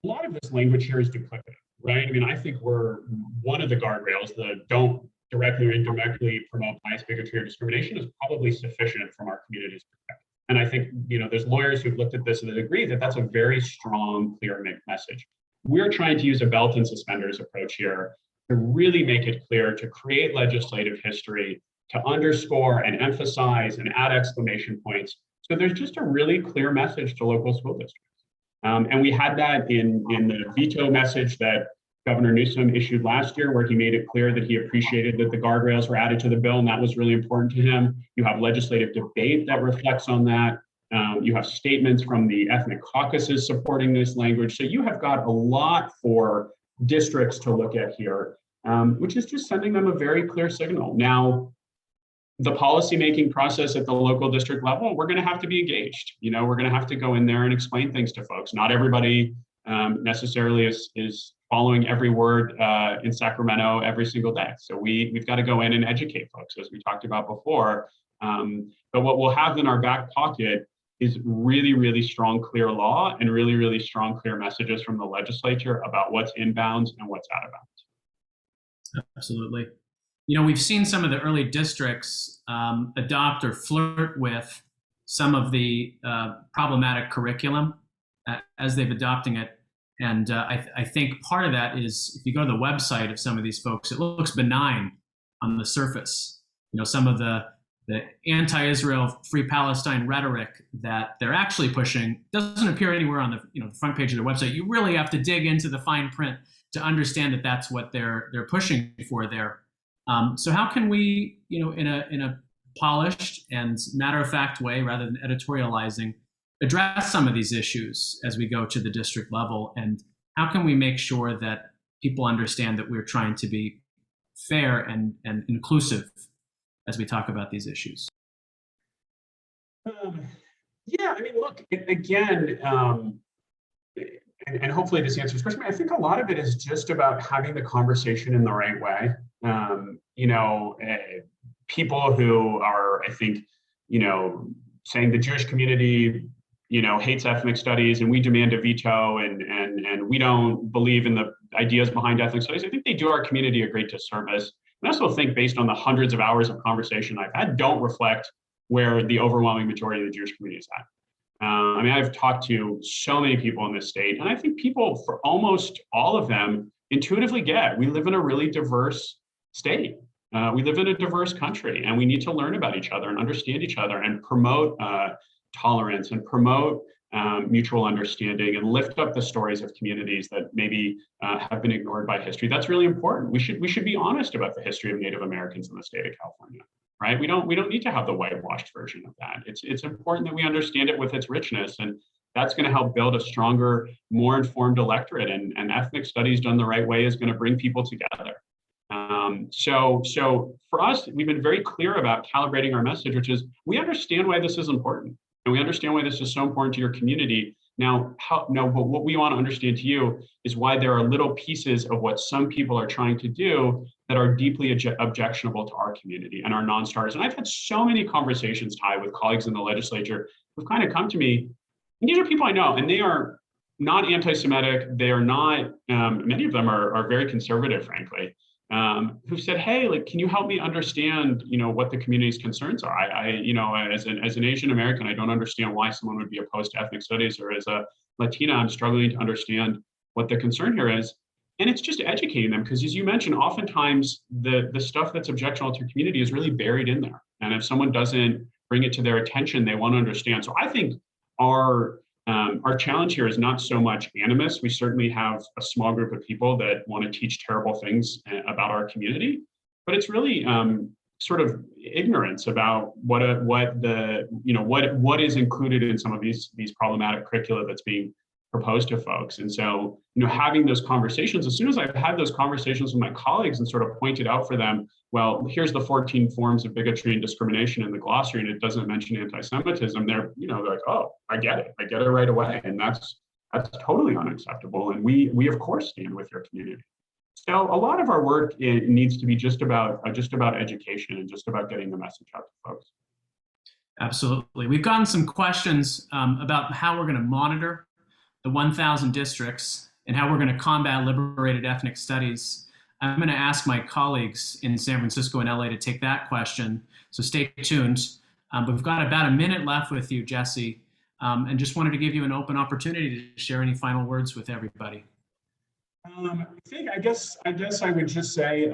a lot of this language here is duplicative, right? I mean, I think we're one of the guardrails that don't directly or indirectly promote bias, bigotry, or discrimination is probably sufficient from our community's perspective. And I think, there's lawyers who've looked at this and agree that that's a very strong, clear message. We're trying to use a belt and suspenders approach here to really make it clear, to create legislative history, to underscore and emphasize and add exclamation points. So there's just a really clear message to local school districts. And we had that in the veto message that Governor Newsom issued last year, where he made it clear that he appreciated that the guardrails were added to the bill, and that was really important to him. You have legislative debate that reflects on that. You have statements from the ethnic caucuses supporting this language. So you have got a lot for districts to look at here, which is just sending them a very clear signal. Now, the policymaking process at the local district level, we're going to have to be engaged. We're going to have to go in there and explain things to folks. Not everybody necessarily is following every word in Sacramento every single day. So we've got to go in and educate folks, as we talked about before. But what we'll have in our back pocket is really, really strong, clear law and really, really strong, clear messages from the legislature about what's in bounds and what's out of bounds. Absolutely. We've seen some of the early districts adopt or flirt with some of the problematic curriculum as they've adopting it. And I think part of that is, if you go to the website of some of these folks, it looks benign on the surface. Some of the anti-Israel, free Palestine rhetoric that they're actually pushing doesn't appear anywhere on the front page of their website. You really have to dig into the fine print to understand that that's what they're pushing for there. So how can we, in a polished and matter-of-fact way, rather than editorializing, address some of these issues as we go to the district level? And how can we make sure that people understand that we're trying to be fair and inclusive as we talk about these issues? Yeah, I mean, look, again, and hopefully this answers the question. I think a lot of it is just about having the conversation in the right way. People who are, I think, saying the Jewish community, hates ethnic studies and we demand a veto and we don't believe in the ideas behind ethnic studies. I think they do our community a great disservice. And I also think, based on the hundreds of hours of conversation I've had, don't reflect where the overwhelming majority of the Jewish community is at. I've talked to so many people in this state, and I think people, for almost all of them, intuitively get we live in a really diverse state. We live in a diverse country, and we need to learn about each other and understand each other and promote tolerance and promote mutual understanding and lift up the stories of communities that maybe have been ignored by history. That's really important. We should be honest about the history of Native Americans in the state of California, right? We don't need to have the whitewashed version of that. It's important that we understand it with its richness, and that's going to help build a stronger, more informed electorate. And ethnic studies done the right way is going to bring people together. So for us, we've been very clear about calibrating our message, which is we understand why this is important. And we understand why this is so important to your community. But what we want to understand to you is why there are little pieces of what some people are trying to do that are deeply objectionable to our community and our non-starters. And I've had so many conversations, Ty, with colleagues in the legislature who've kind of come to me, and these are people I know, and they are not anti-Semitic. They are not, many of them are very conservative, frankly. Who said, hey, can you help me understand, what the community's concerns are? As an Asian American, I don't understand why someone would be opposed to ethnic studies, or as a Latina, I'm struggling to understand what the concern here is. And it's just educating them, because as you mentioned, oftentimes the stuff that's objectionable to your community is really buried in there. And if someone doesn't bring it to their attention, they want to understand. So I think our challenge here is not so much animus. We certainly have a small group of people that want to teach terrible things about our community, but it's really sort of ignorance about what is included in some of these problematic curricula that's being proposed to folks. And so, having those conversations, as soon as I've had those conversations with my colleagues and sort of pointed out for them, well, here's the 14 forms of bigotry and discrimination in the glossary, and it doesn't mention anti-Semitism, they're like, oh, I get it right away. And that's totally unacceptable. And we of course stand with your community. So a lot of our work needs to be just about education and just about getting the message out to folks. Absolutely. We've gotten some questions about how we're going to monitor the 1,000 districts and how we're going to combat liberated ethnic studies. I'm going to ask my colleagues in San Francisco and LA to take that question, so stay tuned. But we've got about a minute left with you, Jesse, and just wanted to give you an open opportunity to share any final words with everybody. I guess I would just say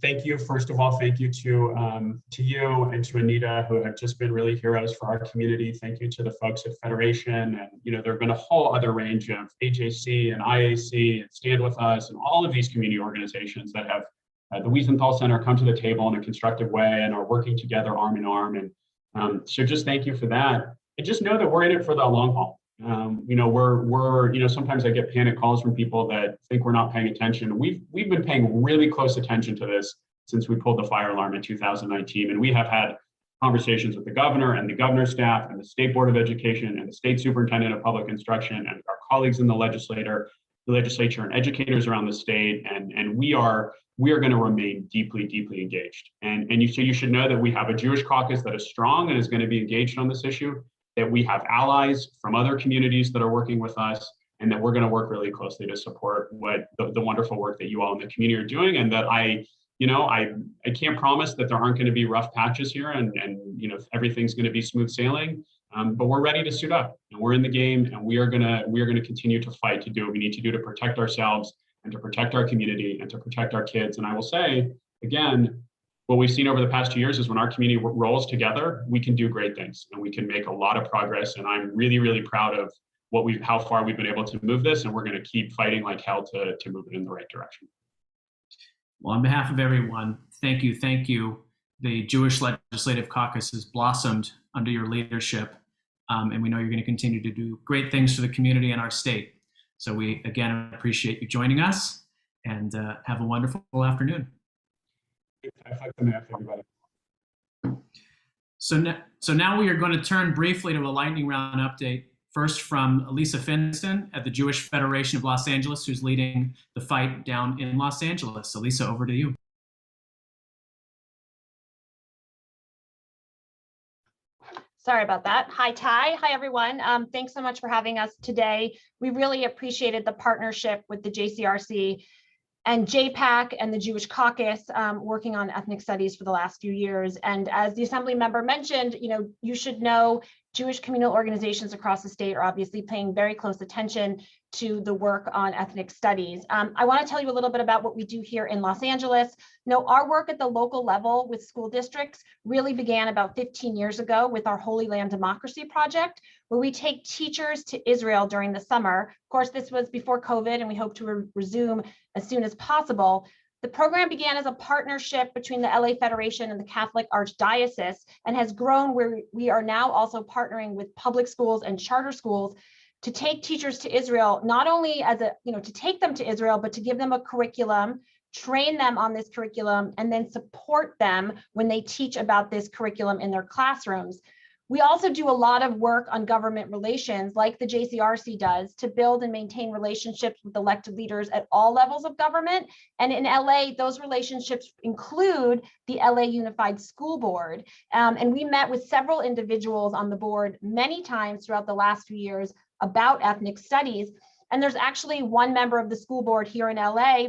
thank you. First of all, thank you to you and to Anita, who have just been really heroes for our community. Thank you to the folks at Federation, and there have been a whole other range of AJC and IAC and Stand With Us and all of these community organizations that have the Wiesenthal Center come to the table in a constructive way and are working together arm in arm. And so just thank you for that. And just know that we're in it for the long haul. Sometimes I get panic calls from people that think we're not paying attention. We've been paying really close attention to this since we pulled the fire alarm in 2019. And we have had conversations with the governor and the governor's staff and the State Board of Education and the state superintendent of public instruction and our colleagues in the legislature the legislature and educators around the state, and we are going to remain deeply, deeply engaged. And you should know that we have a Jewish caucus that is strong and is going to be engaged on this issue, that we have allies from other communities that are working with us, and that we're going to work really closely to support what the wonderful work that you all in the community are doing. And that I can't promise that there aren't going to be rough patches here and everything's going to be smooth sailing. But we're ready to suit up, and we're in the game, and we are gonna continue to fight to do what we need to do to protect ourselves and to protect our community and to protect our kids. And I will say again, what we've seen over the past 2 years is when our community rolls together, we can do great things and we can make a lot of progress. And I'm really, really proud of how far we've been able to move this, and we're going to keep fighting like hell to move it in the right direction. Well, on behalf of everyone, thank you. Thank you. The Jewish Legislative Caucus has blossomed under your leadership. And we know you're going to continue to do great things for the community and our state. So we, again, appreciate you joining us, and have a wonderful afternoon. So now we are going to turn briefly to a lightning round update. First from Elisa Finston at the Jewish Federation of Los Angeles, who's leading the fight down in Los Angeles. Elisa, over to you. Sorry about that. Hi, Ty. Hi, everyone. Thanks so much for having us today. We really appreciated the partnership with the JCRC and JPAC and the Jewish Caucus working on ethnic studies for the last few years. And as the Assembly member mentioned, you should know Jewish communal organizations across the state are obviously paying very close attention to the work on ethnic studies. I want to tell you a little bit about what we do here in Los Angeles. Our work at the local level with school districts really began about 15 years ago with our Holy Land Democracy Project, where we take teachers to Israel during the summer. Of course, this was before COVID, and we hope to resume as soon as possible. The program began as a partnership between the LA Federation and the Catholic Archdiocese, and has grown where we are now also partnering with public schools and charter schools to take teachers to Israel, not only as to take them to Israel, but to give them a curriculum, train them on this curriculum, and then support them when they teach about this curriculum in their classrooms. We also do a lot of work on government relations, like the JCRC does, to build and maintain relationships with elected leaders at all levels of government. And in LA, those relationships include the LA Unified School Board. And we met with several individuals on the board many times throughout the last few years about ethnic studies. And there's actually one member of the school board here in LA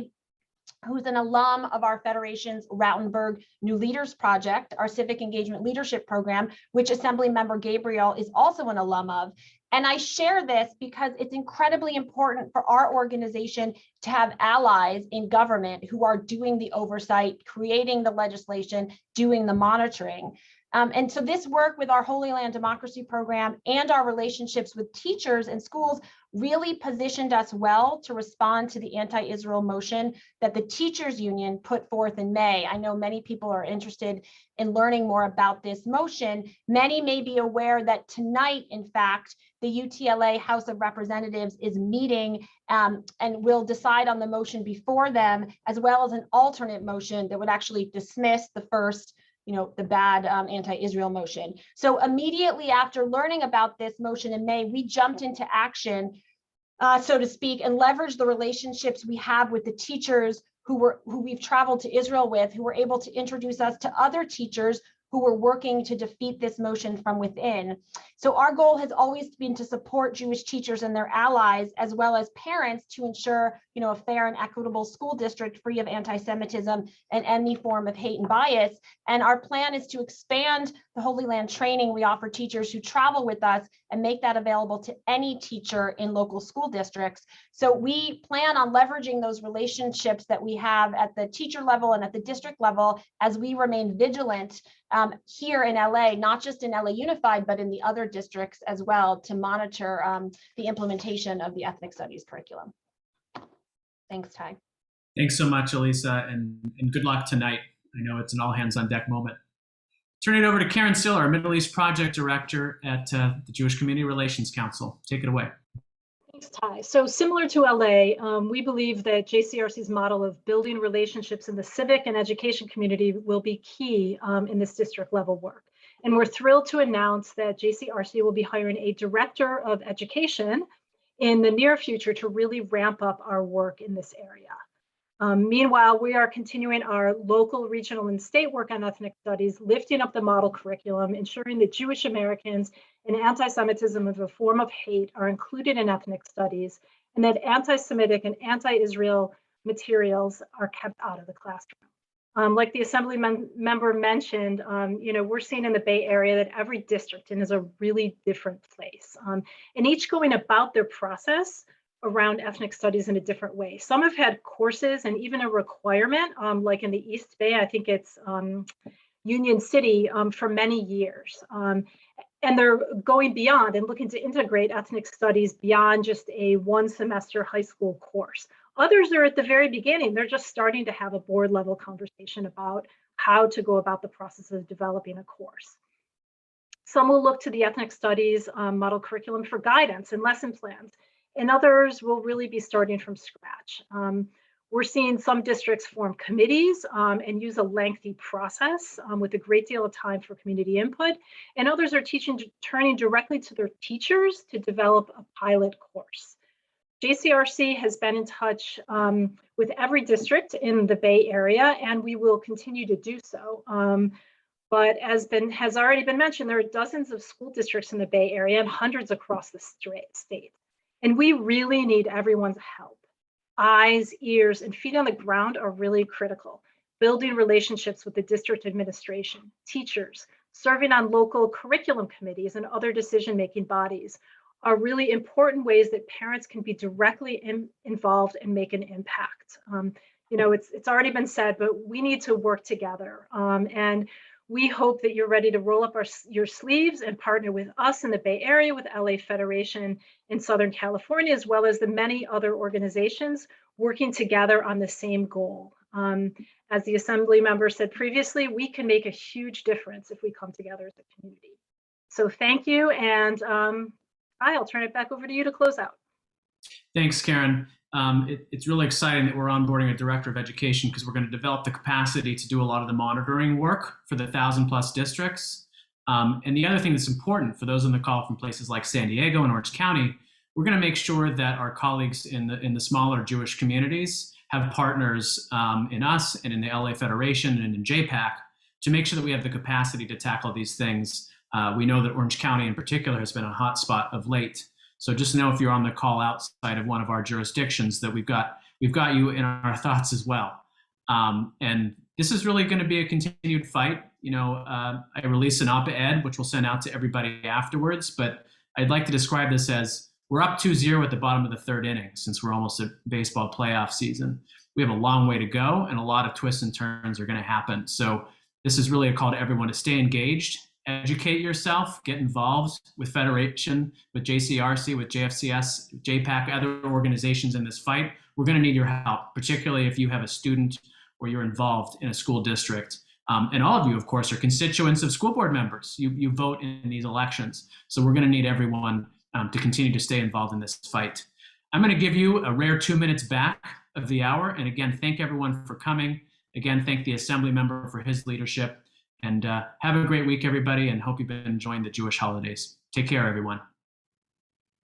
who's an alum of our Federation's Rautenberg New Leaders Project, our civic engagement leadership program, which Assemblymember Gabriel is also an alum of. And I share this because it's incredibly important for our organization to have allies in government who are doing the oversight, creating the legislation, doing the monitoring. And so this work with our Holy Land Democracy Program and our relationships with teachers and schools really positioned us well to respond to the anti-Israel motion that the Teachers Union put forth in May. I know many people are interested in learning more about this motion. Many may be aware that tonight, in fact, the UTLA House of Representatives is meeting and will decide on the motion before them, as well as an alternate motion that would actually dismiss the first the bad anti-Israel motion. So immediately after learning about this motion in May, we jumped into action, so to speak, and leveraged the relationships we have with the teachers who we've traveled to Israel with, who were able to introduce us to other teachers who were working to defeat this motion from within. So our goal has always been to support Jewish teachers and their allies, as well as parents, to ensure a fair and equitable school district free of anti-Semitism and any form of hate and bias. And our plan is to expand the Holy Land training we offer teachers who travel with us and make that available to any teacher in local school districts. So we plan on leveraging those relationships that we have at the teacher level and at the district level as we remain vigilant here in LA, not just in LA Unified, but in the other districts as well, to monitor the implementation of the ethnic studies curriculum. Thanks, Ty. Thanks so much, Elisa, and good luck tonight. I know it's an all hands on deck moment. Turn it over to Karen Stiller, our Middle East Project Director at the Jewish Community Relations Council. Take it away. Thanks, Ty. So similar to LA, we believe that JCRC's model of building relationships in the civic and education community will be key in this district level work. And we're thrilled to announce that JCRC will be hiring a director of education in the near future to really ramp up our work in this area. Meanwhile, we are continuing our local, regional, and state work on ethnic studies, lifting up the model curriculum, ensuring that Jewish Americans and anti-Semitism as a form of hate are included in ethnic studies, and that anti-Semitic and anti-Israel materials are kept out of the classroom. Like the Assembly member mentioned, we're seeing in the Bay Area that every district is a really different place, and each going about their process around ethnic studies in a different way. Some have had courses and even a requirement, like in the East Bay, I think it's Union City, for many years. And they're going beyond and looking to integrate ethnic studies beyond just a one semester high school course. Others are at the very beginning. They're just starting to have a board level conversation about how to go about the process of developing a course. Some will look to the ethnic studies model curriculum for guidance and lesson plans, and others will really be starting from scratch. We're seeing some districts form committees and use a lengthy process with a great deal of time for community input, and others are turning directly to their teachers to develop a pilot course. JCRC has been in touch with every district in the Bay Area, and we will continue to do so. But as has already been mentioned, there are dozens of school districts in the Bay Area and hundreds across the state. And we really need everyone's help. Eyes, ears, and feet on the ground are really critical. Building relationships with the district administration, teachers, serving on local curriculum committees and other decision-making bodies are really important ways that parents can be directly involved and make an impact. It's already been said, but we need to work together. And we hope that you're ready to roll up your sleeves and partner with us in the Bay Area, with LA Federation in Southern California, as well as the many other organizations working together on the same goal. As the Assembly member said previously, we can make a huge difference if we come together as a community. So thank you, and I'll turn it back over to you to close out. Thanks, Karen. It's really exciting that we're onboarding a director of education, because we're going to develop the capacity to do a lot of the monitoring work for the 1,000+ districts. And the other thing that's important for those on the call from places like San Diego and Orange County, we're going to make sure that our colleagues in the smaller Jewish communities have partners in us and in the LA Federation and in JPAC to make sure that we have the capacity to tackle these things. We know that Orange County in particular has been a hot spot of late. So just know if you're on the call outside of one of our jurisdictions that we've got you in our thoughts as well. And this is really going to be a continued fight. I released an op-ed, which we'll send out to everybody afterwards, but I'd like to describe this as we're up 2-0 at the bottom of the third inning, since we're almost at baseball playoff season. We have a long way to go, and a lot of twists and turns are going to happen. So this is really a call to everyone to stay engaged, educate yourself, get involved with Federation, with JCRC, with JFCS, JPAC, other organizations in this fight. We're going to need your help, particularly if you have a student or you're involved in a school district. And all of you, of course, are constituents of school board members. You vote in these elections. So we're going to need everyone to continue to stay involved in this fight. I'm going to give you a rare 2 minutes back of the hour. And again, thank everyone for coming. Again, thank the Assembly member for his leadership. And have a great week, everybody, and hope you've been enjoying the Jewish holidays. Take care, everyone.